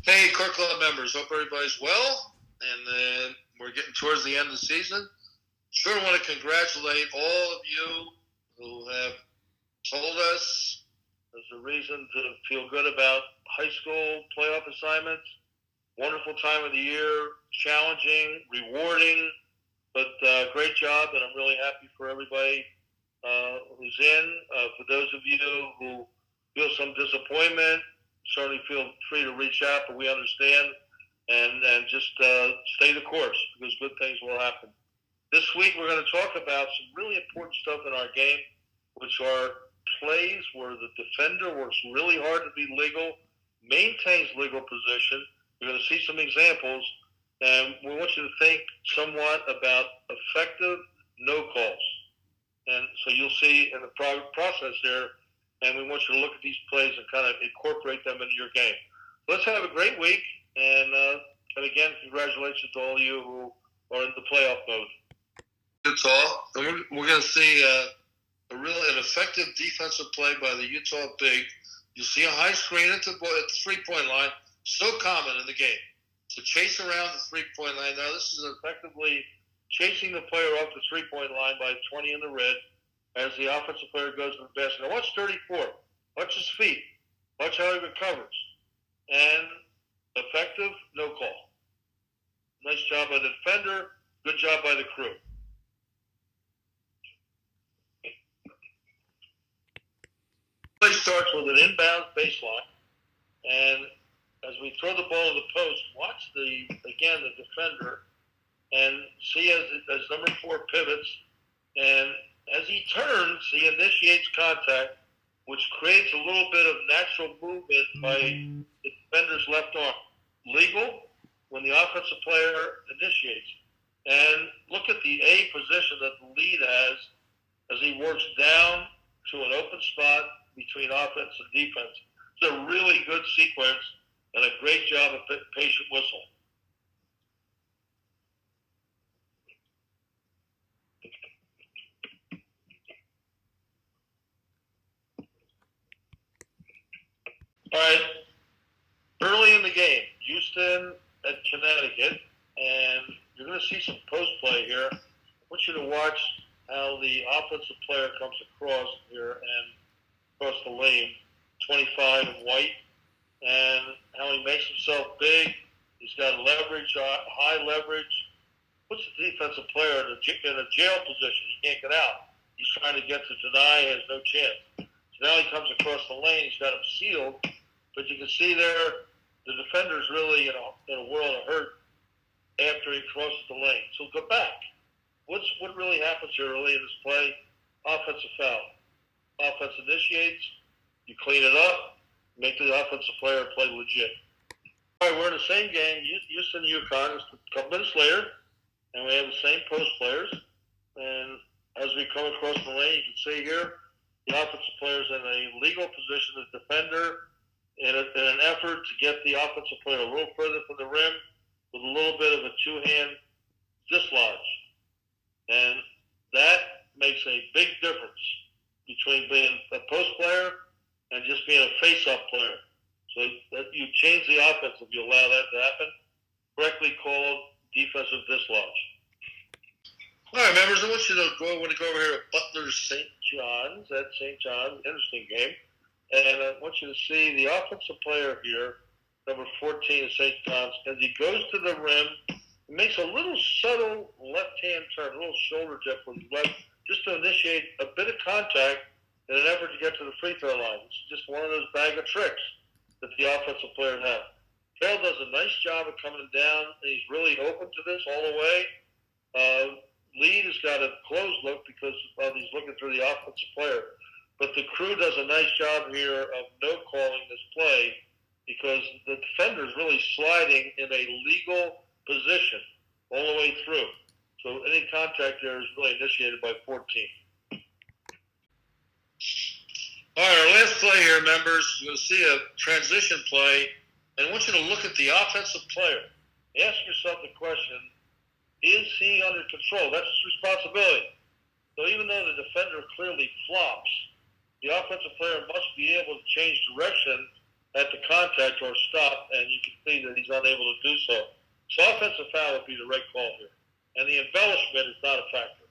Hey, Court Club members, hope everybody's well. And we're getting towards the end of the season. Sure want to congratulate all of you who have told us there's a reason to feel good about high school playoff assignments. Wonderful time of the year, challenging, rewarding, but great job, and I'm really happy for everybody who's in. For those of you who feel some disappointment, certainly feel free to reach out, but we understand, and just stay the course because good things will happen. This week we're going to talk about some really important stuff in our game, which are plays where the defender works really hard to be legal, maintains legal position. We're going to see some examples, and we want you to think somewhat about effective no calls. And so you'll see in the process there, and we want you to look at these plays and kind of incorporate them into your game. Let's have a great week, and again, congratulations to all of you who are in the playoff mode. Utah, and we're going to see an effective defensive play by the Utah Big. You'll see a high screen at the three-point line, so common in the game. So chase around the three-point line. Now this is effectively chasing the player off the three-point line by 20 in the red as the offensive player goes to the basket. Now watch 34. Watch his feet. Watch how he recovers. And effective, no call. Nice job by the defender. Good job by the crew. Play starts with an inbound baseline. And as we throw the ball to the post, watch the defender, and see as number 4 pivots, and as he turns, he initiates contact, which creates a little bit of natural movement by the defender's left arm. Legal when the offensive player initiates. And look at the A position that the lead has as he works down to an open spot between offense and defense. It's a really good sequence and a great job of patient whistle. All right, early in the game, Houston at Connecticut, and you're going to see some post play here. I want you to watch how the offensive player comes across here and across the lane, 25 in white, and how he makes himself big. He's got leverage, high leverage. Puts the defensive player in a jail position. He can't get out. He's trying to get to deny. He has no chance. So now he comes across the lane. He's got him sealed. But you can see there, the defender's really, in a world of hurt after he crosses the lane. So go back. What really happens here early in this play? Offensive foul. Offense initiates. You clean it up. Make the offensive player play legit. All right, we're in the same game. Houston, UConn. It's a couple minutes later, and we have the same post players. And as we come across the lane, you can see here, the offensive player's in a legal position. The defender, in an effort to get the offensive player a little further from the rim with a little bit of a two-hand dislodge. And that makes a big difference between being a post player and just being a face-up player. So that you change the offense if you allow that to happen. Correctly called defensive dislodge. All right, members, I want to go over here at Butler's St. John's. That's St. John's, interesting game. And I want you to see the offensive player here, number 14 of St. John's, as he goes to the rim, he makes a little subtle left-hand turn, a little shoulder dip with his left, just to initiate a bit of contact in an effort to get to the free throw line. It's just one of those bag of tricks that the offensive players have. Carroll does a nice job of coming down, and he's really open to this all the way. Lead has got a closed look because he's looking through the offensive player. But the crew does a nice job here of no calling this play because the defender is really sliding in a legal position all the way through. So any contact there is really initiated by 14. All right, our last play here, members, you're going to see a transition play, and I want you to look at the offensive player. Ask yourself the question, is he under control? That's his responsibility. So even though the defender clearly flops, the offensive player must be able to change direction at the contact or stop, and you can see that he's unable to do so. So offensive foul would be the right call here. And the embellishment is not a factor.